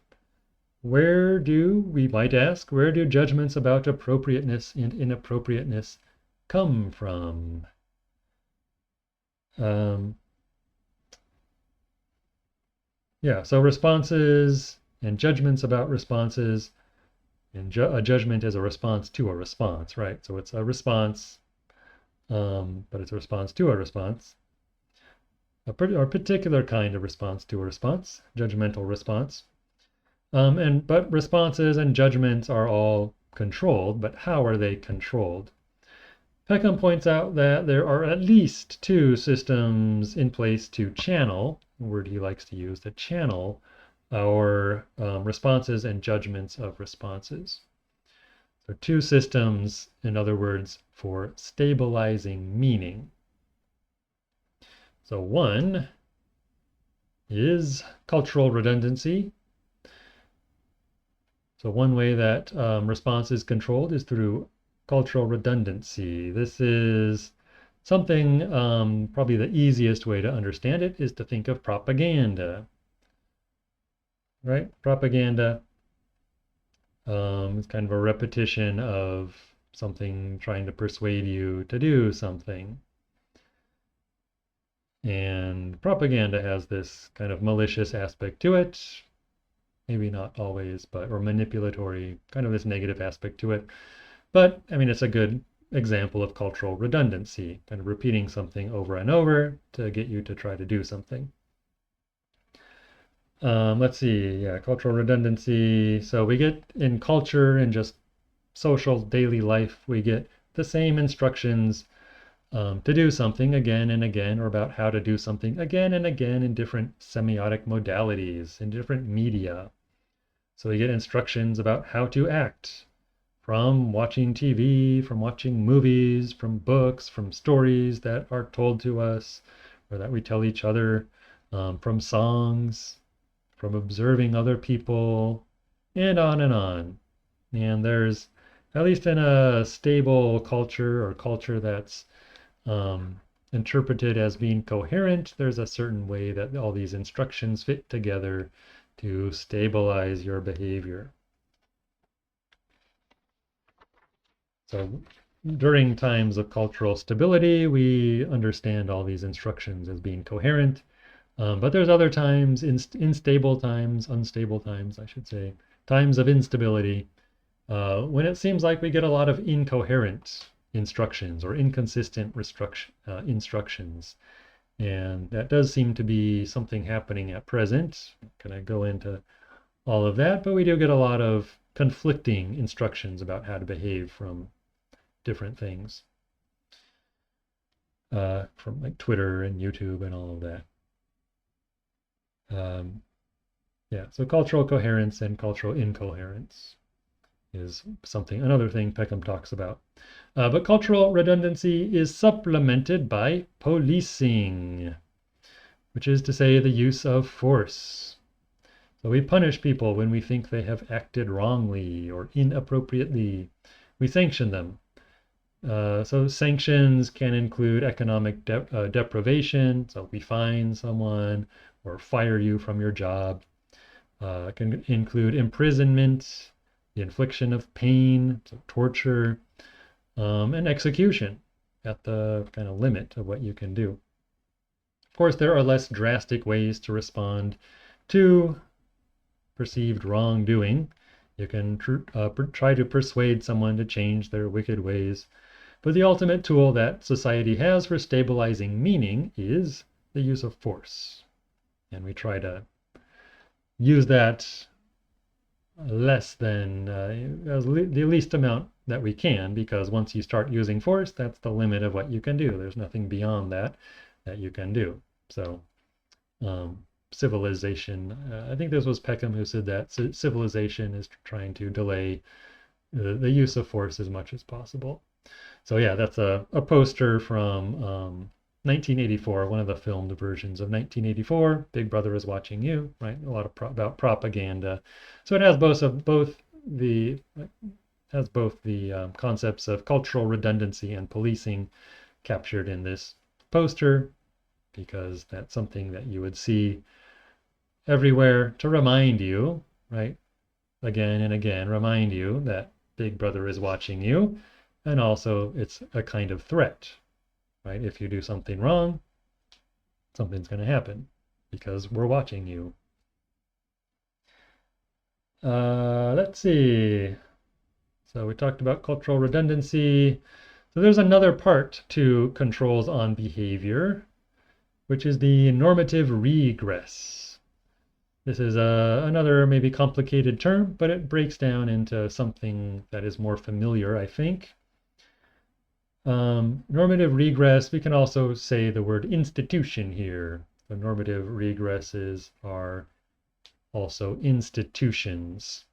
We might ask, where do judgments about appropriateness and inappropriateness come from? Yeah, so responses and judgments about responses, and a judgment is a response to a response, right? So it's a response, but it's a response to a response. A particular kind of response to a response, judgmental response. But responses and judgments are all controlled, but how are they controlled? Peckham points out that there are at least two systems in place to channel, the word he likes to use, to channel our responses and judgments of responses. So two systems, in other words, for stabilizing meaning. So one is cultural redundancy. So one way that response is controlled is through cultural redundancy. This is something, probably the easiest way to understand it is to think of propaganda, right? Propaganda is kind of a repetition of something trying to persuade you to do something. And propaganda has this kind of malicious aspect to it, maybe not always, but, or manipulatory, kind of this negative aspect to it. But I mean, it's a good example of cultural redundancy, kind of repeating something over and over to get you to try to do something. Let's see, yeah, cultural redundancy. So we get in culture and just social daily life, we get the same instructions to do something again and again, or about how to do something again and again in different semiotic modalities, in different media. So we get instructions about how to act from watching TV, from watching movies, from books, from stories that are told to us or that we tell each other, from songs, from observing other people, and on and on. And there's, at least in a stable culture or culture that's interpreted as being coherent, there's a certain way that all these instructions fit together to stabilize your behavior. So during times of cultural stability, we understand all these instructions as being coherent. But there's other times, unstable times, I should say, times of instability, when it seems like we get a lot of incoherent instructions or inconsistent instructions. And that does seem to be something happening at present. I'm going to go into all of that, but we do get a lot of conflicting instructions about how to behave from different things, from like Twitter and YouTube and all of that. Yeah, so cultural coherence and cultural incoherence is another thing Peckham talks about. But cultural redundancy is supplemented by policing, which is to say the use of force. So we punish people when we think they have acted wrongly or inappropriately. We sanction them. So sanctions can include economic deprivation, so we fine someone or fire you from your job. It can include imprisonment, the infliction of pain, so torture, and execution at the kind of limit of what you can do. Of course, there are less drastic ways to respond to perceived wrongdoing. You can try to persuade someone to change their wicked ways. But the ultimate tool that society has for stabilizing meaning is the use of force. And we try to use that less than the least amount that we can, because once you start using force, that's the limit of what you can do. There's nothing beyond that you can do. So civilization, I think this was Peckham who said that civilization is trying to delay the use of force as much as possible. So yeah, that's a poster from 1984, one of the filmed versions of 1984. Big Brother is watching you, right? A lot of about propaganda. So it has both the concepts of cultural redundancy and policing captured in this poster, because that's something that you would see everywhere to remind you, right? Again and again, remind you that Big Brother is watching you. And also it's a kind of threat, right? If you do something wrong, something's going to happen because we're watching you. Let's see. So we talked about cultural redundancy. So there's another part to controls on behavior, which is the normative regress. This is another maybe complicated term, but it breaks down into something that is more familiar, I think. Normative regress, we can also say the word institution here. The normative regresses are also institutions,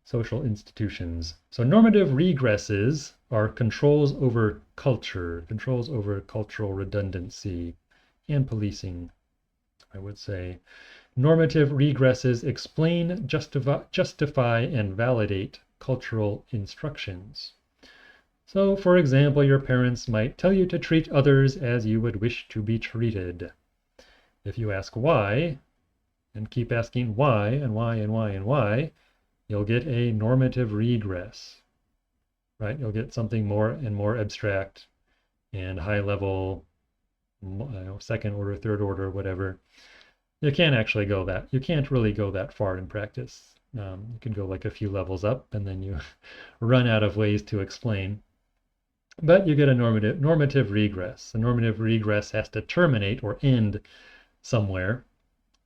social institutions. So normative regresses are controls over culture, controls over cultural redundancy and policing, I would say. Normative regresses explain, justify, and validate cultural instructions. So, for example, your parents might tell you to treat others as you would wish to be treated. If you ask why, and keep asking why, and why, and why, and why, you'll get a normative regress, right? You'll get something more and more abstract and high level, second order, third order, whatever. You can't really go that far in practice. You can go like a few levels up, and then you run out of ways to explain. But you get a normative regress. A normative regress has to terminate or end somewhere.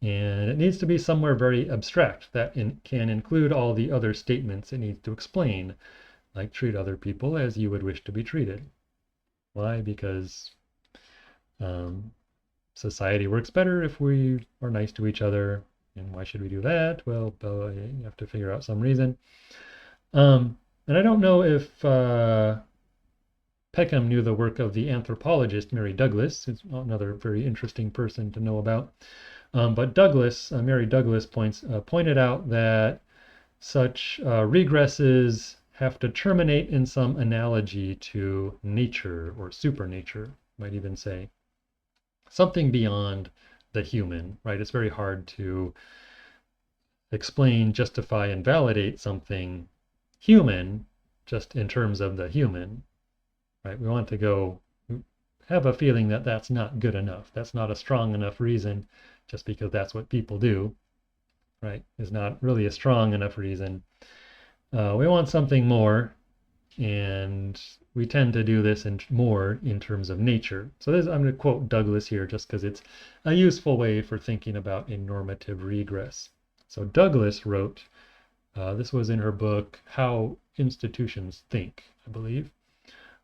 And it needs to be somewhere very abstract that can include all the other statements it needs to explain, like treat other people as you would wish to be treated. Why? Because society works better if we are nice to each other. And why should we do that? Well, you have to figure out some reason. And I don't know if Peckham knew the work of the anthropologist Mary Douglas, who's another very interesting person to know about. But Mary Douglas pointed out that such regresses have to terminate in some analogy to nature or supernature, might even say. Something beyond the human, right? It's very hard to explain, justify, and validate something human just in terms of the human, right? We want to have a feeling that that's not good enough. That's not a strong enough reason just because that's what people do, right? Is not really a strong enough reason. We want something more, and we tend to do this more in terms of nature. So I'm going to quote Douglas here just because it's a useful way for thinking about a normative regress. So Douglas wrote, this was in her book, How Institutions Think, I believe.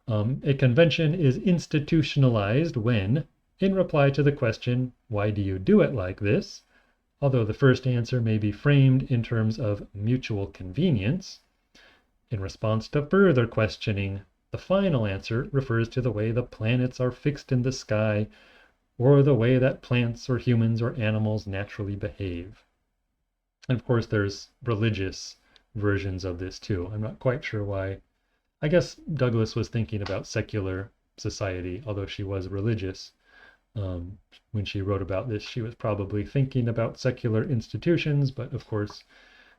A convention is institutionalized when, in reply to the question, why do you do it like this? Although the first answer may be framed in terms of mutual convenience, in response to further questioning, the final answer refers to the way the planets are fixed in the sky or the way that plants or humans or animals naturally behave. And of course, there's religious versions of this too. I'm not quite sure why. I guess Douglas was thinking about secular society, although she was religious. When she wrote about this, she was probably thinking about secular institutions, but of course,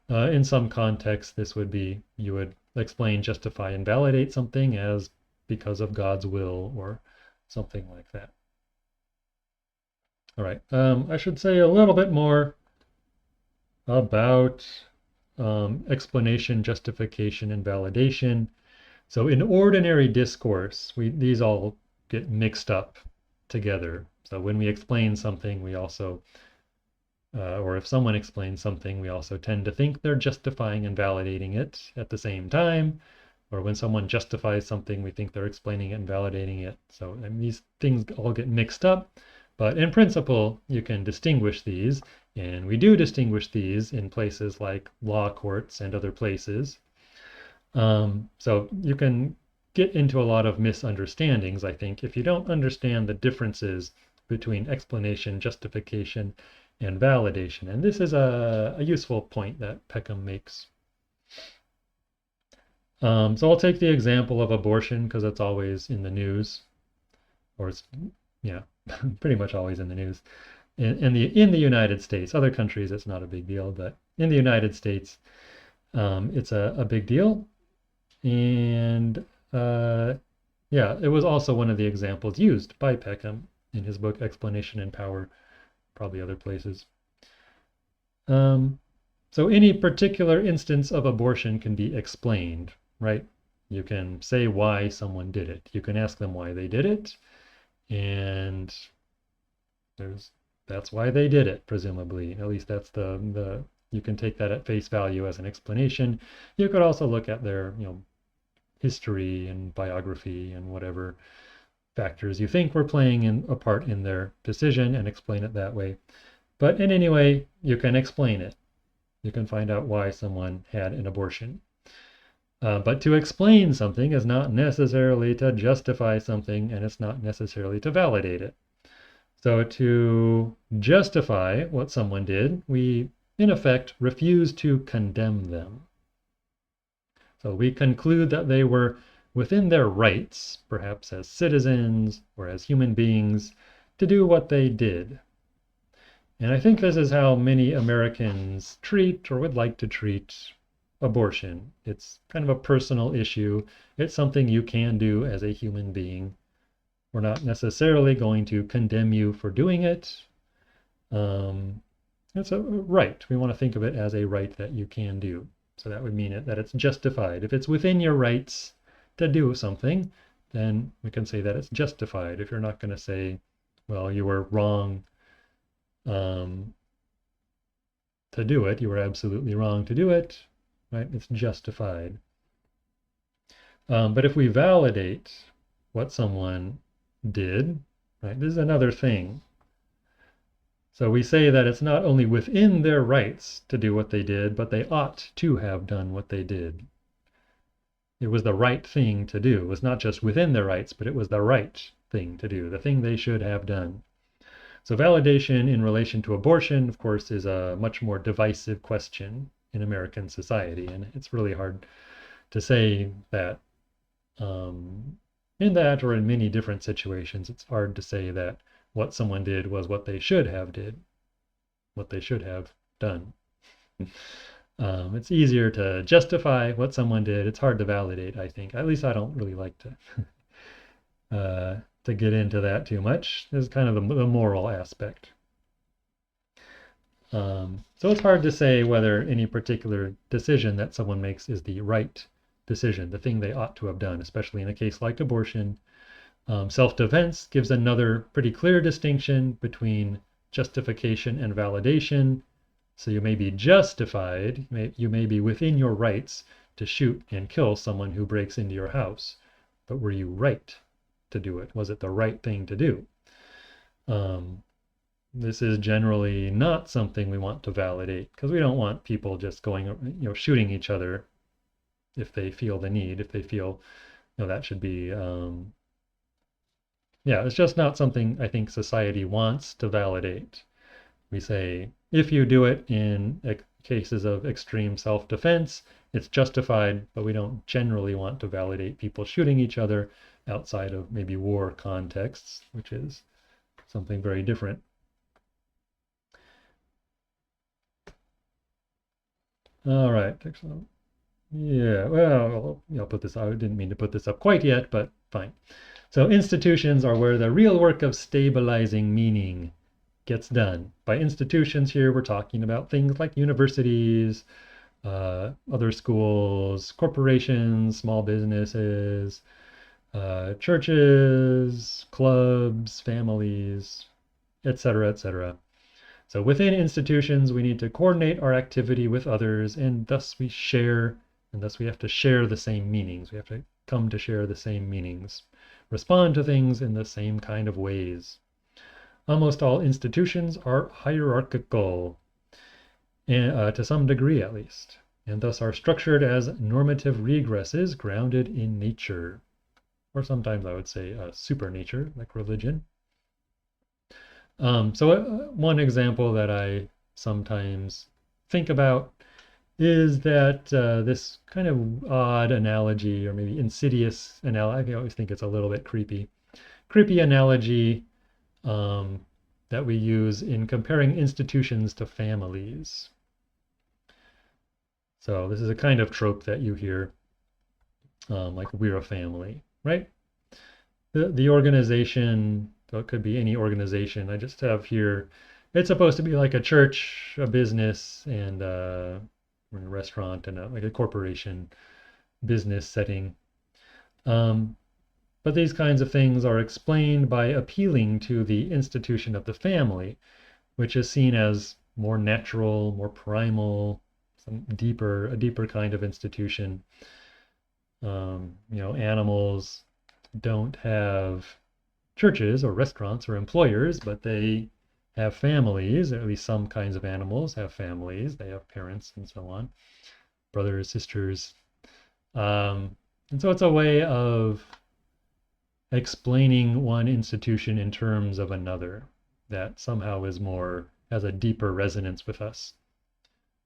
in some contexts, this would be, you would explain, justify, and validate something as because of God's will or something like that. All right, I should say a little bit more about explanation, justification, and validation. So in ordinary discourse, these all get mixed up together. So when we explain something, we also or if someone explains something, we also tend to think they're justifying and validating it at the same time. Or when someone justifies something, we think they're explaining it and validating it. So these things all get mixed up. But in principle, you can distinguish these. And we do distinguish these in places like law courts and other places. So you can get into a lot of misunderstandings, I think, if you don't understand the differences between explanation, justification, and validation. And this is a useful point that Peckham makes. So I'll take the example of abortion because it's always in the news, or it's, yeah, pretty much always in the news. In the United States, other countries it's not a big deal, but in the United States, it's a big deal. And yeah, it was also one of the examples used by Peckham in his book Explanation and Power, probably other places. So any particular instance of abortion can be explained, right? You can say why someone did it. You can ask them why they did it, and that's why they did it, presumably. At least that's you can take that at face value as an explanation. You could also look at their, history and biography and whatever factors you think were playing a part in their decision and explain it that way. But in any way, you can explain it. You can find out why someone had an abortion. But to explain something is not necessarily to justify something, and it's not necessarily to validate it. So to justify what someone did, we, in effect, refuse to condemn them. So we conclude that they were within their rights, perhaps as citizens or as human beings, to do what they did. And I think this is how many Americans treat or would like to treat abortion. It's kind of a personal issue. It's something you can do as a human being. We're not necessarily going to condemn you for doing it. It's a right. We want to think of it as a right that you can do. So that would mean that it's justified. If it's within your rights to do something, then we can say that it's justified. If you're not going to say, well, you were wrong to do it. You were absolutely wrong to do it, right? It's justified. But if we validate what someone did, right, this is another thing. So we say that it's not only within their rights to do what they did, but they ought to have done what they did. It was the right thing to do. It was not just within their rights, but it was the right thing to do, the thing they should have done. So validation in relation to abortion, of course, is a much more divisive question in American society. And it's really hard to say that in that or in many different situations, it's hard to say that what someone did was what they should have done. It's easier to justify what someone did. It's hard to validate, I think. At least I don't really like to get into that too much. This is kind of the moral aspect. So it's hard to say whether any particular decision that someone makes is the right decision, the thing they ought to have done, especially in a case like abortion. Self-defense gives another pretty clear distinction between justification and validation. So you may be justified, you may be within your rights to shoot and kill someone who breaks into your house, but were you right to do it? Was it the right thing to do? This is generally not something we want to validate because we don't want people just going, shooting each other if they feel the need, if they feel, that should be, it's just not something I think society wants to validate. We say, if you do it in cases of extreme self-defense, it's justified, but we don't generally want to validate people shooting each other outside of maybe war contexts, which is something very different. All right, excellent. Yeah, well, I'll put this, I didn't mean to put this up quite yet, but fine. So institutions are where the real work of stabilizing meaning gets done. By institutions here, we're talking about things like universities, other schools, corporations, small businesses, churches, clubs, families, etc., etc. So within institutions, we need to coordinate our activity with others, and thus we have to share the same meanings. We have to come to share the same meanings, respond to things in the same kind of ways. Almost all institutions are hierarchical, and, to some degree at least, and thus are structured as normative regresses grounded in nature, or sometimes I would say supernature, like religion. So one example that I sometimes think about is that this kind of odd analogy, or maybe insidious analogy, I always think it's a little bit creepy analogy that we use in comparing institutions to families. So this is a kind of trope that you hear, like we're a family, right? The organization, so it could be any organization. I just have here, it's supposed to be like a church, a business, and a restaurant, and like a corporation business setting. But these kinds of things are explained by appealing to the institution of the family, which is seen as more natural, more primal, a deeper kind of institution. Animals don't have churches or restaurants or employers, but they have families, or at least some kinds of animals have families. They have parents and so on, brothers, sisters. And so it's a way of explaining one institution in terms of another that somehow has a deeper resonance with us.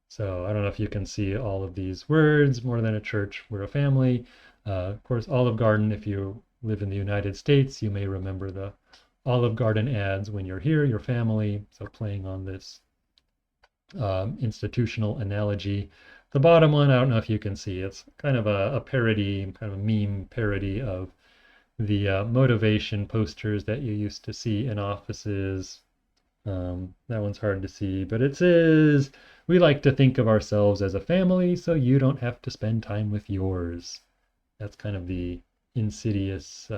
So I don't know if you can see all of these words: more than a church, we're a family. Of course, Olive Garden, if you live in the United States, you may remember the Olive Garden ads when you're here, your family. So playing on this institutional analogy. The bottom one, I don't know if you can see, it's kind of a parody, kind of a meme parody of the motivation posters that you used to see in offices. That one's hard to see, but it says, we like to think of ourselves as a family, so you don't have to spend time with yours. That's kind of the insidious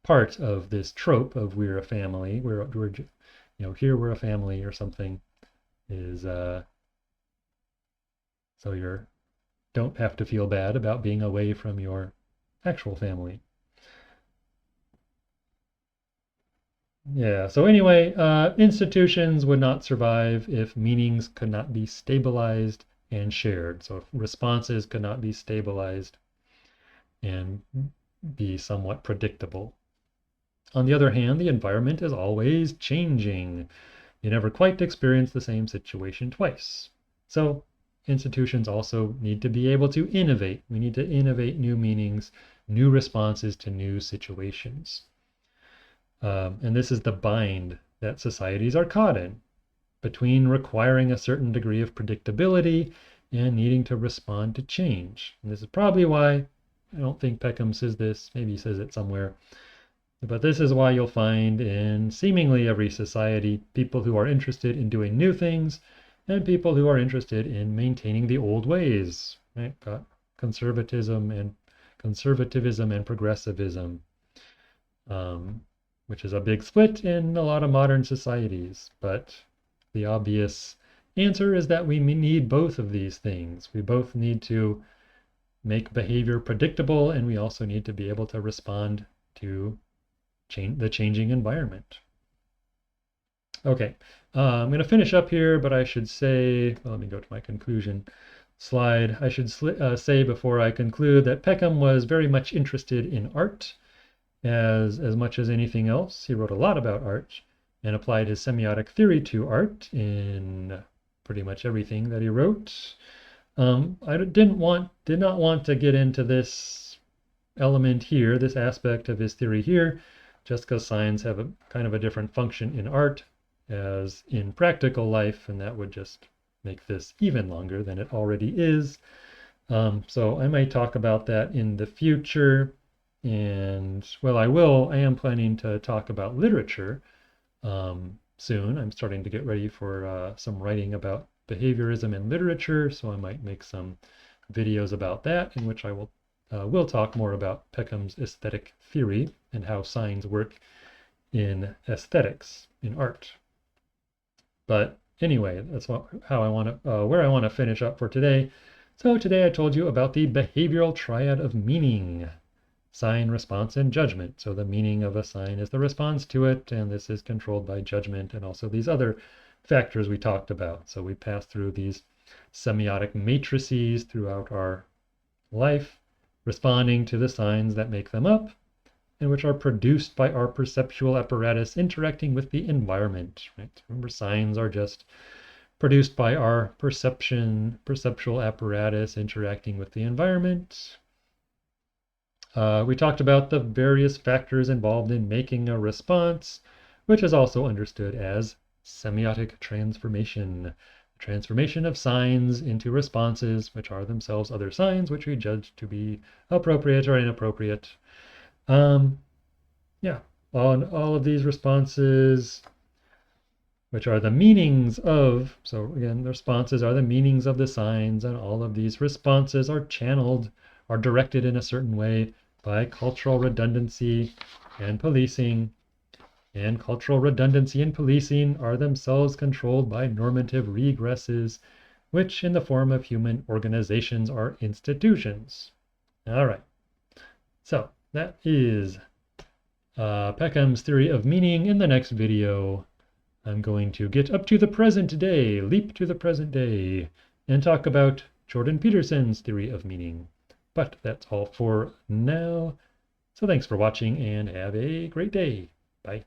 part of this trope of we're a family. Here we're a family or something. is so you don't have to feel bad about being away from your actual family. Yeah, so anyway, institutions would not survive if meanings could not be stabilized and shared. So if responses could not be stabilized and be somewhat predictable. On the other hand, the environment is always changing. You never quite experience the same situation twice. So institutions also need to be able to innovate. We need to innovate new meanings, new responses to new situations. And this is the bind that societies are caught in between requiring a certain degree of predictability and needing to respond to change. And this is probably why, I don't think Peckham says this, maybe he says it somewhere, but this is why you'll find in seemingly every society people who are interested in doing new things and people who are interested in maintaining the old ways. Right? Got conservatism and progressivism, which is a big split in a lot of modern societies. But the obvious answer is that we need both of these things. We both need to make behavior predictable, and we also need to be able to respond to the changing environment. Okay, I'm going to finish up here, but I should say, well, let me go to my conclusion slide. I should say before I conclude that Peckham was very much interested in art as much as anything else. He wrote a lot about art and applied his semiotic theory to art in pretty much everything that he wrote. I did not want to get into this element here, this aspect of his theory here, just because signs have a kind of a different function in art as in practical life, and that would just make this even longer than it already is. So I might talk about that in the future. And well, I am planning to talk about literature soon. I'm starting to get ready for some writing about behaviorism and literature, so I might make some videos about that in which I will talk more about Peckham's aesthetic theory and how signs work in aesthetics, in art. But anyway, that's how I want to where I want to finish up for today. So today I told you about the behavioral triad of meaning: sign, response, and judgment. So the meaning of a sign is the response to it, and this is controlled by judgment and also these other factors we talked about. So we pass through these semiotic matrices throughout our life, responding to the signs that make them up, and which are produced by our perceptual apparatus interacting with the environment. Right? Remember, signs are just produced by our perceptual apparatus interacting with the environment. We talked about the various factors involved in making a response, which is also understood as semiotic transformation. Transformation of signs into responses, which are themselves other signs, which we judge to be appropriate or inappropriate. Yeah, all of these responses, which are the meanings of, so again, the responses are the meanings of the signs, and all of these responses are channeled, are directed in a certain way by cultural redundancy and policing. And cultural redundancy and policing are themselves controlled by normative regresses, which in the form of human organizations are institutions. All right, so that is Peckham's theory of meaning. In the next video, I'm going to get up to the present day, leap to the present day, and talk about Jordan Peterson's theory of meaning. But that's all for now. So thanks for watching and have a great day. Bye.